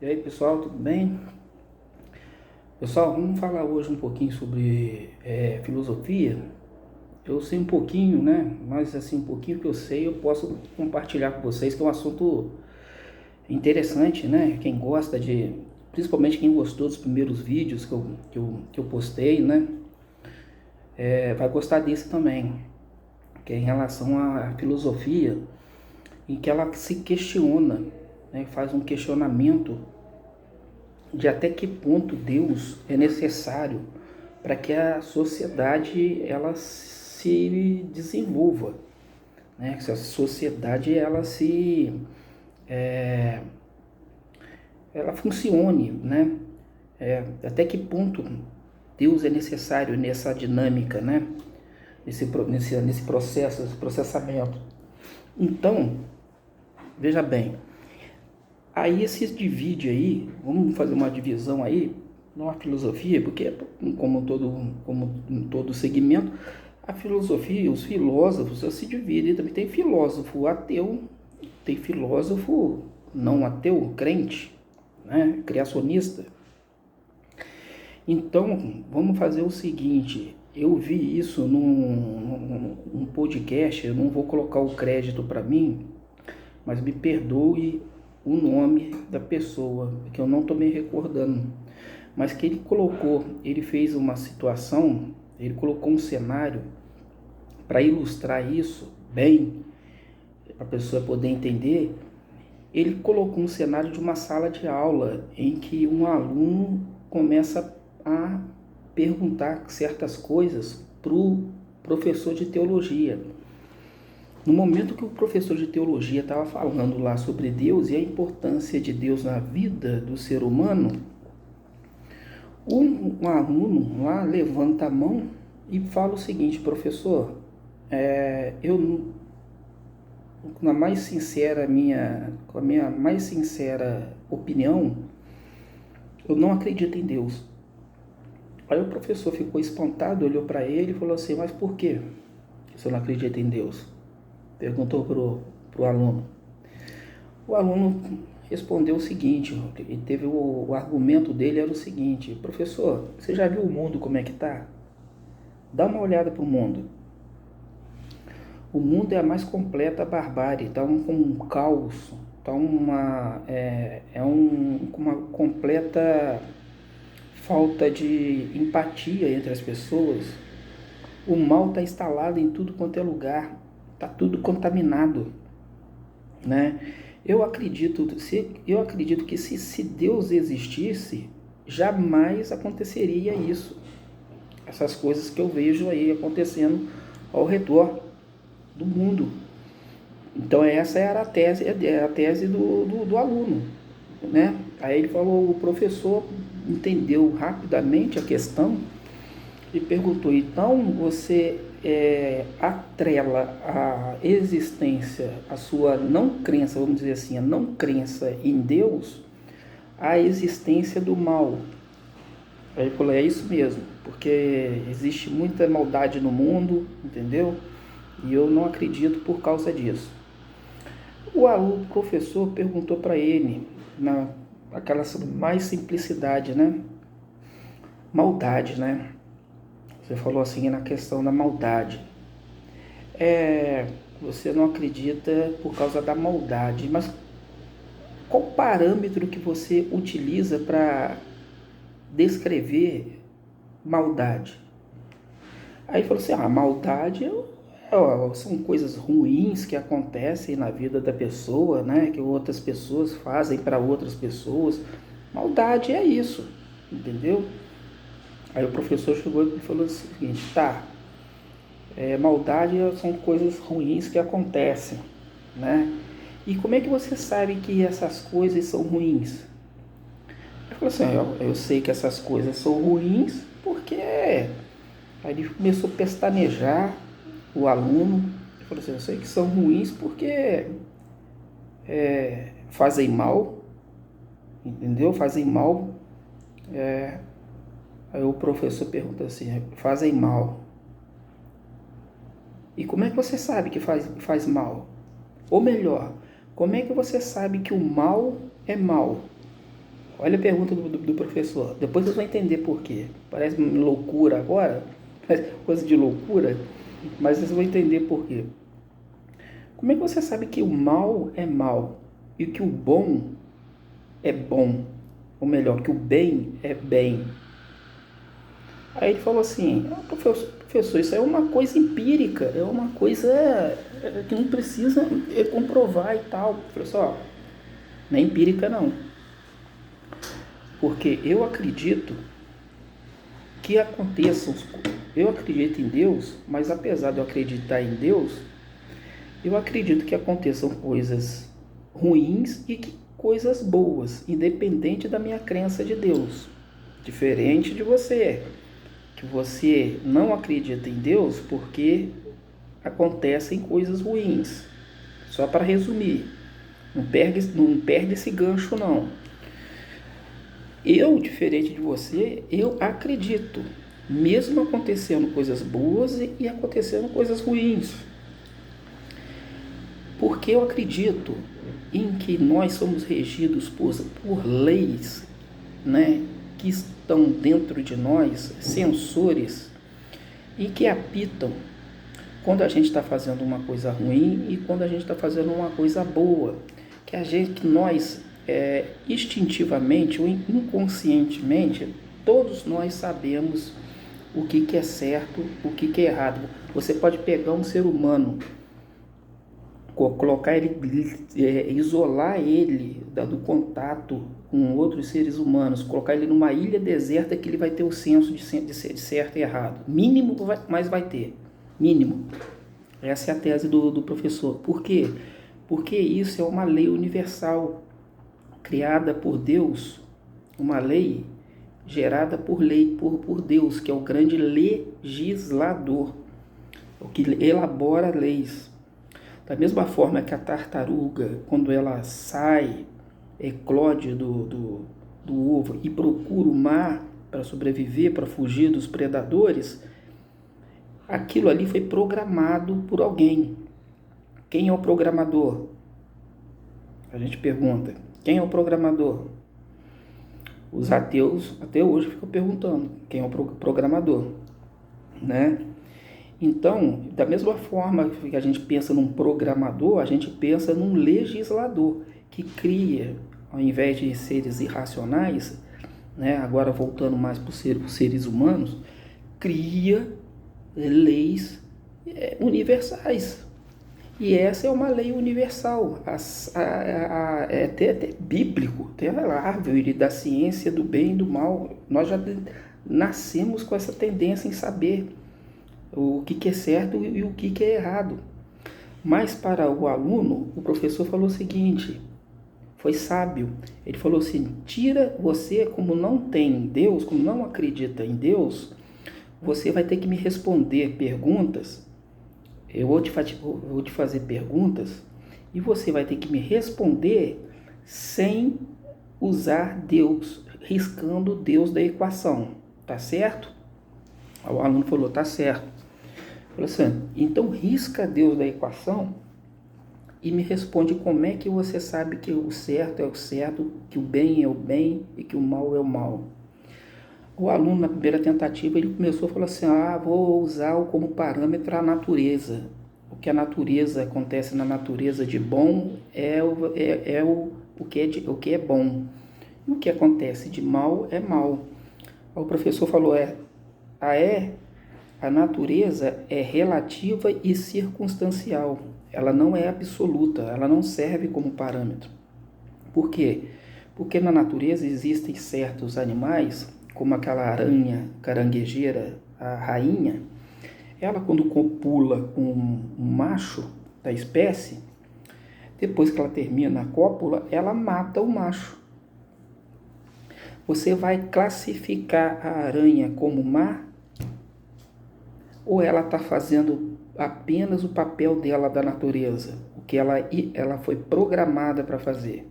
E aí pessoal, tudo bem? Pessoal, vamos falar hoje um pouquinho sobre filosofia. Eu sei um pouquinho, né? Mas assim, um pouquinho que eu sei eu posso compartilhar com vocês, que é um assunto interessante, né? Quem gosta principalmente quem gostou dos primeiros vídeos que eu postei, né? Vai gostar desse também, que é em relação à filosofia, em que ela se questiona, né? Faz um questionamento de até que ponto Deus é necessário para que a sociedade ela se desenvolva, né? Que a sociedade ela funcione, né? Até que ponto Deus é necessário nessa dinâmica, né? Nesse processo, esse processamento. Então, veja bem, aí se divide aí, vamos fazer uma divisão aí, não a filosofia, porque como em todo segmento, a filosofia, os filósofos se dividem, também tem filósofo ateu, tem filósofo não ateu, crente, né, criacionista. Então, vamos fazer o seguinte, eu vi isso num podcast, eu não vou colocar o crédito para mim, mas me perdoe o nome da pessoa, que eu não estou me recordando, mas que ele fez uma situação, ele colocou um cenário para ilustrar isso bem, para a pessoa poder entender. Ele colocou um cenário de uma sala de aula em que um aluno começa a perguntar certas coisas para o professor de teologia. No momento que o professor de teologia estava falando lá sobre Deus e a importância de Deus na vida do ser humano, um aluno lá levanta a mão e fala o seguinte: professor, eu com a minha mais sincera opinião, eu não acredito em Deus. Aí o professor ficou espantado, olhou para ele e falou assim: mas por que você não acredita em Deus? Perguntou pro aluno. O aluno respondeu o seguinte, e teve o argumento dele era o seguinte: professor, você já viu o mundo como é que está? Dá uma olhada para o mundo. O mundo é a mais completa barbárie, está um caos, está uma completa falta de empatia entre as pessoas. O mal está instalado em tudo quanto é lugar, está tudo contaminado, né? Eu acredito que se Deus existisse, jamais aconteceria isso. Essas coisas que eu vejo aí acontecendo ao redor do mundo. Então essa era a tese do aluno, né? Aí ele falou, o professor entendeu rapidamente a questão e perguntou: então você atrela a existência, a sua não crença, vamos dizer assim, a não crença em Deus, à existência do mal? Aí ele falou: é isso mesmo, porque existe muita maldade no mundo, entendeu? E eu não acredito por causa disso. O professor perguntou para ele, aquela mais simplicidade, né? Maldade, né? Você falou assim na questão da maldade. Você não acredita por causa da maldade, mas qual parâmetro que você utiliza para descrever maldade? Aí falou assim: maldade são coisas ruins que acontecem na vida da pessoa, né? Que outras pessoas fazem para outras pessoas. Maldade é isso, entendeu? Aí o professor chegou e falou o seguinte: tá, maldade são coisas ruins que acontecem, né? E como é que você sabe que essas coisas são ruins? Ele falou assim: eu sei que essas coisas são ruins porque... Aí ele começou a pestanejar, o aluno. Ele falou assim: eu sei que são ruins porque fazem mal, entendeu? Fazem mal. Aí o professor pergunta assim: fazem mal. E como é que você sabe que faz mal? Ou melhor, como é que você sabe que o mal é mal? Olha a pergunta do professor. Depois vocês vão entender por quê. Parece loucura agora, parece coisa de loucura, mas vocês vão entender por quê. Como é que você sabe que o mal é mal e que o bom é bom? Ou melhor, que o bem é bem? Aí ele falou assim, professor, isso é uma coisa empírica, é uma coisa que não precisa comprovar e tal. Professor, não é empírica não. Porque eu acredito que aconteçam, eu acredito em Deus, mas apesar de eu acreditar em Deus, eu acredito que aconteçam coisas ruins e que coisas boas, independente da minha crença de Deus. Diferente de você, que você não acredita em Deus porque acontecem coisas ruins. Só para resumir, não perde esse gancho não. Eu, diferente de você, eu acredito, mesmo acontecendo coisas boas e acontecendo coisas ruins. Porque eu acredito em que nós somos regidos por leis, né, que estão dentro de nós, sensores, e que apitam quando a gente está fazendo uma coisa ruim e quando a gente está fazendo uma coisa boa. Que nós, instintivamente ou inconscientemente, todos nós sabemos o que é certo, o que é errado. Você pode pegar um ser humano, colocar ele, isolar ele do contato com outros seres humanos, colocar ele numa ilha deserta que ele vai ter o senso de certo e errado. Mínimo, mas vai ter. Mínimo. Essa é a tese do professor. Por quê? Porque isso é uma lei universal, criada por Deus, uma lei gerada por Deus, que é o grande legislador, o que elabora leis. Da mesma forma que a tartaruga, quando ela sai, eclode do ovo e procura o mar para sobreviver, para fugir dos predadores, aquilo ali foi programado por alguém. Quem é o programador? A gente pergunta, quem é o programador? Os ateus até hoje ficam perguntando, quem é o programador, né? Então, da mesma forma que a gente pensa num programador, a gente pensa num legislador que cria, ao invés de seres irracionais, né, agora voltando mais para os seres humanos, cria leis universais. E essa é uma lei universal, é até bíblico, até a árvore da ciência do bem e do mal. Nós já nascemos com essa tendência em saber o que é certo e o que é errado. Mas para o aluno, o professor falou o seguinte, foi sábio. Ele falou assim, você, como não tem Deus, como não acredita em Deus, você vai ter que me responder perguntas. Eu vou te fazer perguntas e você vai ter que me responder sem usar Deus, riscando Deus da equação. Tá certo? O aluno falou, tá certo. Falou assim, então risca Deus da equação e me responde como é que você sabe que o certo é o certo, que o bem é o bem e que o mal é o mal. O aluno, na primeira tentativa, ele começou a falar assim, vou usar como parâmetro a natureza. O que a natureza acontece na natureza de bom o que é bom. E o que acontece de mal é mal. O professor falou, a natureza é relativa e circunstancial. Ela não é absoluta, ela não serve como parâmetro. Por quê? Porque na natureza existem certos animais, como aquela aranha caranguejeira, a rainha, ela quando copula com um macho da espécie, depois que ela termina a cópula, ela mata o macho. Você vai classificar a aranha como má? Ou ela está fazendo apenas o papel dela da natureza, o que ela foi programada para fazer?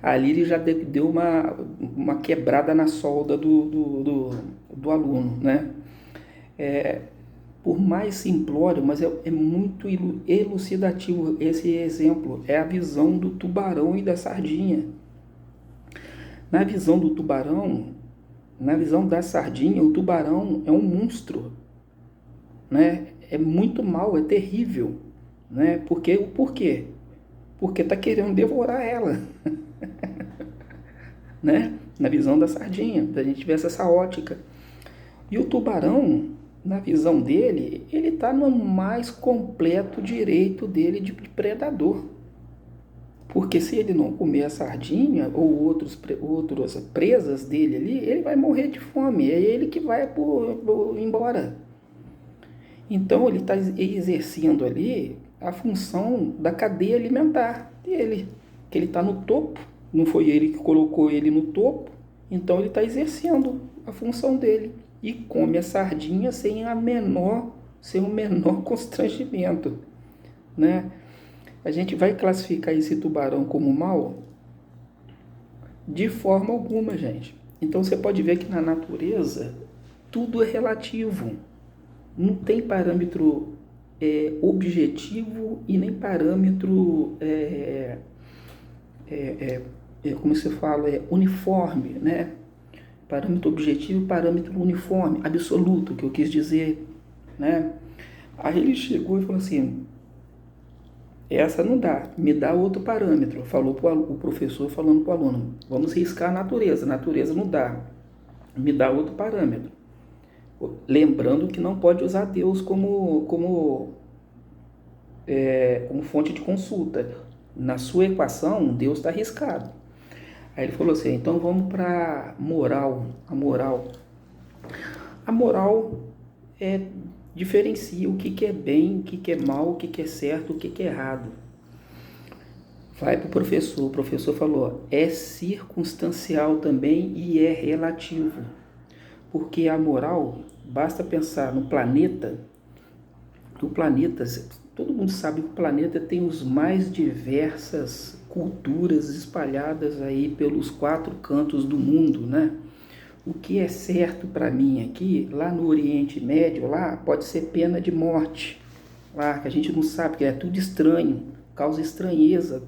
Ali ele já deu uma quebrada na solda do aluno, né? Por mais simplório, mas é muito elucidativo esse exemplo. É a visão do tubarão e da sardinha. Na visão do tubarão, na visão da sardinha, o tubarão é um monstro, né? É muito mal, é terrível, né? Por quê? Porque está querendo devorar ela, né? Na visão da sardinha, da gente ver essa ótica. E o tubarão, na visão dele, ele está no mais completo direito dele de predador. Porque se ele não comer a sardinha ou outras presas dele ali, ele vai morrer de fome. É ele que vai embora. Então ele está exercendo ali a função da cadeia alimentar dele. Que ele está no topo. Não foi ele que colocou ele no topo. Então ele está exercendo a função dele. E come a sardinha sem o menor constrangimento, né? A gente vai classificar esse tubarão como mal? De forma alguma, gente. Então você pode ver que na natureza tudo é relativo. Não tem parâmetro objetivo e nem parâmetro, como se fala, uniforme, né? Parâmetro objetivo e parâmetro uniforme, absoluto, que eu quis dizer, né? Aí ele chegou e falou assim, essa não dá, me dá outro parâmetro. Falou o professor falando para o aluno, vamos riscar a natureza não dá, me dá outro parâmetro. Lembrando que não pode usar Deus como fonte de consulta. Na sua equação, Deus está riscado. Aí ele falou assim, então vamos para moral. A moral diferencia o que é bem, o que é mal, o que é certo, o que é errado. Vai para o professor falou, é circunstancial também e é relativo. Porque a moral, basta pensar no planeta, todo mundo sabe que o planeta tem os mais diversas culturas espalhadas aí pelos 4 cantos do mundo, né? O que é certo para mim aqui, lá no Oriente Médio, lá pode ser pena de morte, lá que a gente não sabe, que é tudo estranho, causa estranheza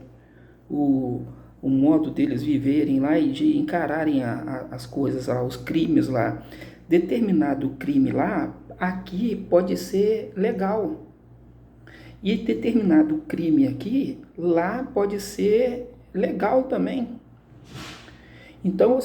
o modo deles viverem lá e de encararem as coisas lá, os crimes lá. Determinado crime lá, aqui pode ser legal. E determinado crime aqui, lá pode ser legal também. Então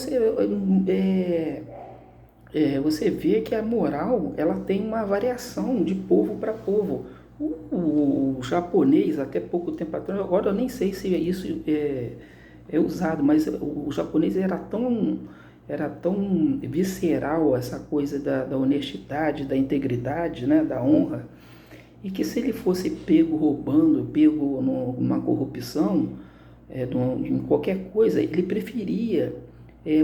você vê que a moral ela tem uma variação de povo para povo. O japonês, até pouco tempo atrás, agora eu nem sei se isso é usado, mas o japonês era tão visceral essa coisa da honestidade, da integridade, né, da honra, e que se ele fosse pego roubando, pego numa corrupção, em qualquer coisa, ele preferia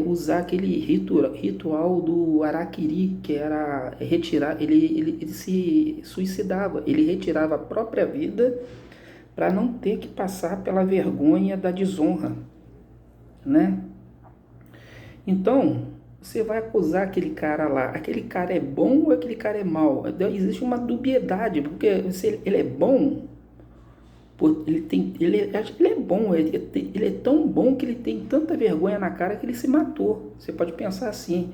usar aquele ritual do harakiri, que era retirar, ele se suicidava, ele retirava a própria vida para não ter que passar pela vergonha da desonra, né? Então, você vai acusar aquele cara lá, aquele cara é bom ou aquele cara é mau? Existe uma dubiedade, porque se ele é bom, acho que ele é bom, ele é tão bom que ele tem tanta vergonha na cara que ele se matou. Você pode pensar assim,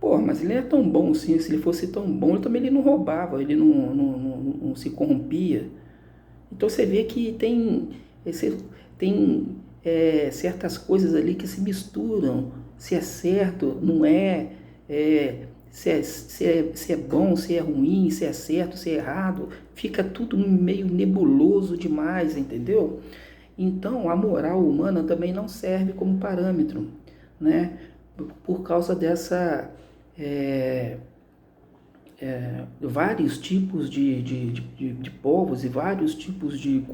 pô, mas ele é tão bom assim, se ele fosse tão bom, ele não roubava, ele não se corrompia. Então você vê que tem certas coisas ali que se misturam, se é certo, não se é bom, se é ruim, se é certo, se é errado, fica tudo meio nebuloso demais, entendeu? Então a moral humana também não serve como parâmetro, né? Por causa dessa vários tipos de povos e vários tipos de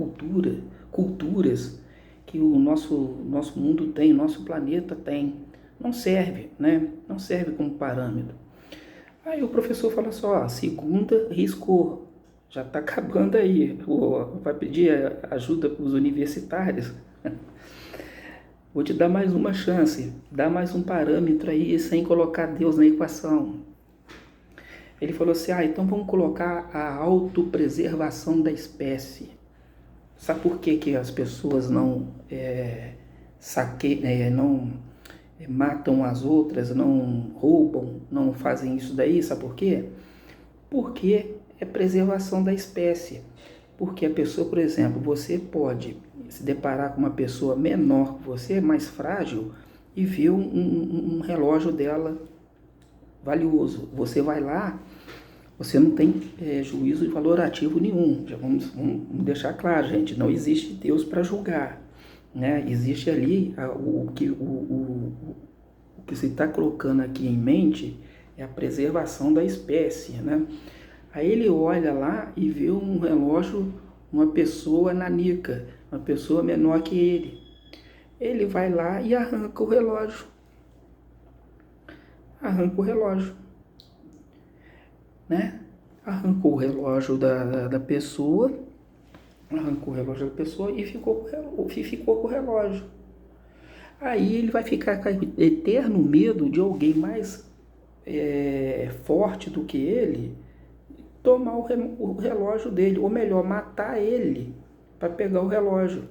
culturas que o nosso mundo tem, o nosso planeta tem. Não serve, né? Não serve como parâmetro. Aí o professor fala só, segunda riscou, já está acabando aí, vai pedir ajuda para os universitários? Vou te dar mais uma chance, dá mais um parâmetro aí sem colocar Deus na equação. Ele falou assim, então vamos colocar a autopreservação da espécie. Sabe por que, que as pessoas não não matam as outras, não roubam, não fazem isso daí? Sabe por quê? Porque é preservação da espécie. Porque a pessoa, por exemplo, você pode se deparar com uma pessoa menor que você, mais frágil, e ver um relógio dela valioso. Você vai lá, você não tem juízo valorativo nenhum. Já vamos deixar claro, gente, não existe Deus para julgar, né? Existe ali o que se está colocando aqui em mente é a preservação da espécie, né? Aí ele olha lá e vê um relógio, uma pessoa nanica, uma pessoa menor que ele. Ele vai lá e arranca o relógio. Arranca o relógio, né? Arrancou o relógio da pessoa, arrancou o relógio da pessoa e ficou com o relógio. Aí ele vai ficar com eterno medo de alguém mais forte do que ele tomar o relógio dele, ou melhor, matar ele para pegar o relógio.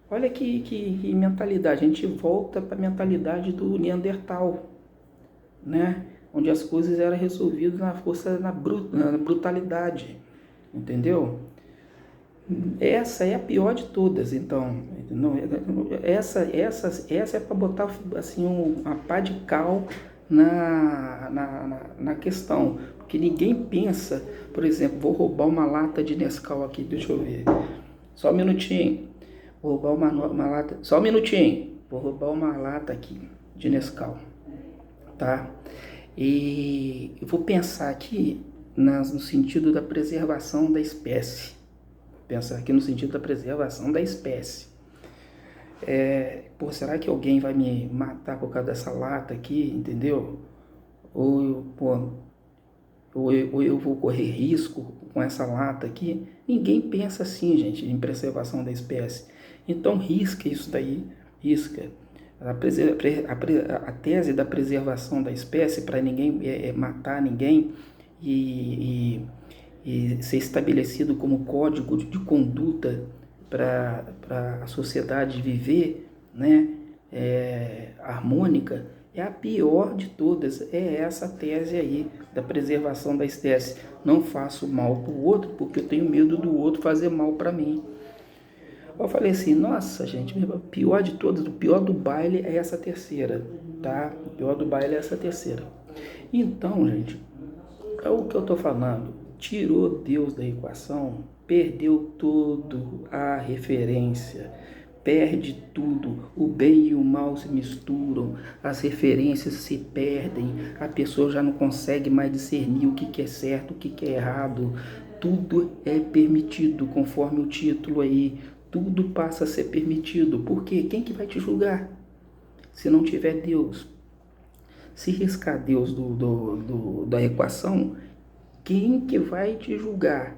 Olha que mentalidade, a gente volta para a mentalidade do Neandertal, né? Onde as coisas eram resolvidas na força, na brutalidade, entendeu? Essa é a pior de todas, então, essa é para botar assim uma pá de cal na questão, porque ninguém pensa, por exemplo, vou roubar uma lata de Nescau aqui, deixa eu ver, só um minutinho, vou roubar uma lata, só um minutinho, vou roubar uma lata aqui de Nescau, tá? E eu vou pensar aqui no sentido da preservação da espécie. Pensar aqui no sentido da preservação da espécie. Será que alguém vai me matar por causa dessa lata aqui, entendeu? Ou eu vou correr risco com essa lata aqui? Ninguém pensa assim, gente, em preservação da espécie. Então risca isso daí, risca. A tese da preservação da espécie para ninguém matar ninguém e ser estabelecido como código de conduta para a sociedade viver, né, harmônica, é a pior de todas. É essa tese aí da preservação da espécie. Não faço mal para o outro porque eu tenho medo do outro fazer mal para mim. Eu falei assim, nossa gente, o pior de todas, o pior do baile é essa terceira, tá? O pior do baile é essa terceira. Então, gente, é o que eu tô falando. Tirou Deus da equação, perdeu tudo a referência, perde tudo, o bem e o mal se misturam, as referências se perdem, a pessoa já não consegue mais discernir o que é certo, o que é errado, tudo é permitido, conforme o título aí, tudo passa a ser permitido. Por quê? Quem que vai te julgar se não tiver Deus? Se riscar Deus da equação, quem que vai te julgar?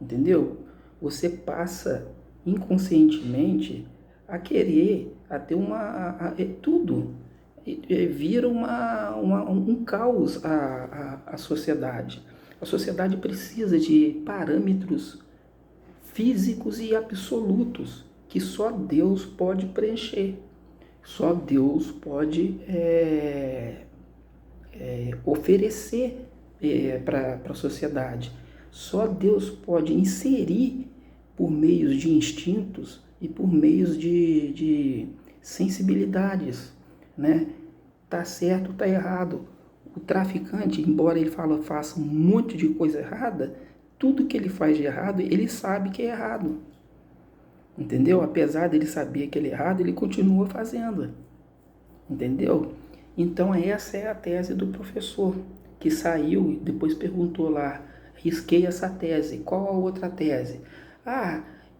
Entendeu? Você passa inconscientemente a querer, a ter tudo. Vira um caos a sociedade. A sociedade precisa de parâmetros físicos e absolutos que só Deus pode preencher. Só Deus pode oferecer para a sociedade. Só Deus pode inserir por meios de instintos e por meios de sensibilidades, né? Tá certo, tá errado. O traficante, embora ele faça um monte de coisa errada, tudo que ele faz de errado, ele sabe que é errado. Entendeu? Apesar dele saber que ele é errado, ele continua fazendo. Entendeu? Então essa é a tese do professor, que saiu e depois perguntou lá, risquei essa tese, qual a outra tese?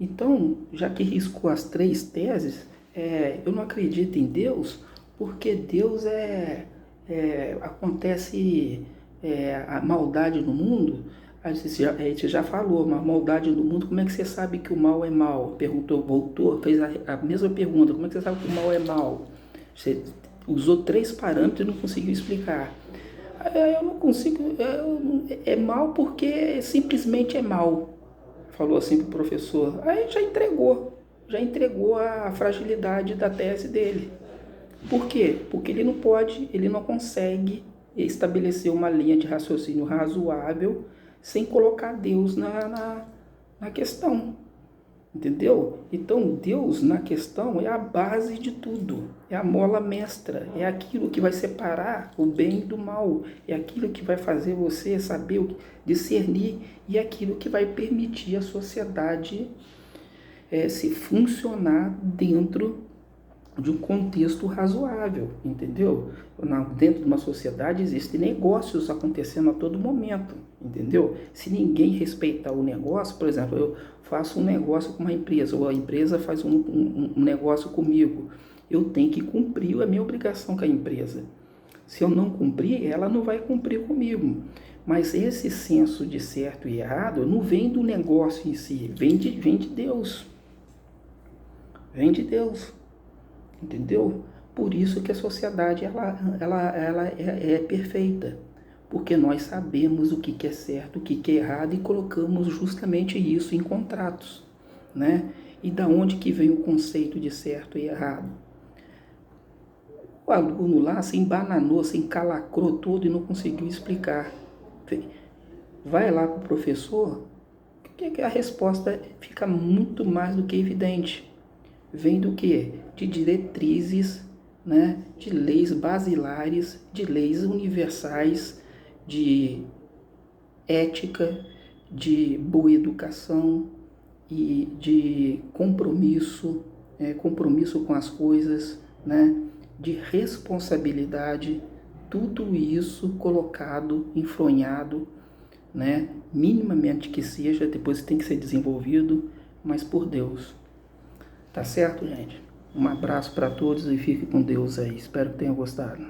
Então, já que riscou as três teses, eu não acredito em Deus, porque Deus acontece a maldade no mundo. A gente já falou, uma maldade no mundo, como é que você sabe que o mal é mal? Perguntou, voltou, fez a mesma pergunta, como é que você sabe que o mal é mal? Você usou três parâmetros e não conseguiu explicar. Eu não consigo, é mal porque simplesmente é mal, falou assim pro professor. Aí já entregou a fragilidade da tese dele. Por quê? Porque ele não pode, ele não consegue estabelecer uma linha de raciocínio razoável sem colocar Deus na questão. Entendeu? Então Deus na questão é a base de tudo, é a mola mestra, é aquilo que vai separar o bem do mal, é aquilo que vai fazer você saber discernir e é aquilo que vai permitir a sociedade se funcionar dentro de um contexto razoável, entendeu? Dentro de uma sociedade existem negócios acontecendo a todo momento, entendeu? Se ninguém respeitar o negócio, por exemplo, eu faço um negócio com uma empresa, ou a empresa faz um negócio comigo, eu tenho que cumprir a minha obrigação com a empresa. Se eu não cumprir, ela não vai cumprir comigo. Mas esse senso de certo e errado não vem do negócio em si, vem de Deus. Vem de Deus. Entendeu? Por isso que a sociedade ela é perfeita, porque nós sabemos o que é certo, o que é errado e colocamos justamente isso em contratos, né? E da onde que vem o conceito de certo e errado? O aluno lá se embananou, se encalacrou todo e não conseguiu explicar. Vai lá para o professor, que a resposta fica muito mais do que evidente. Vem do que? De diretrizes, né? De leis basilares, de leis universais, de ética, de boa educação e de compromisso, compromisso com as coisas, né? De responsabilidade, tudo isso colocado, enfronhado, né? Minimamente que seja, depois tem que ser desenvolvido, mas por Deus. Tá certo, gente? Um abraço para todos e fique com Deus aí. Espero que tenham gostado.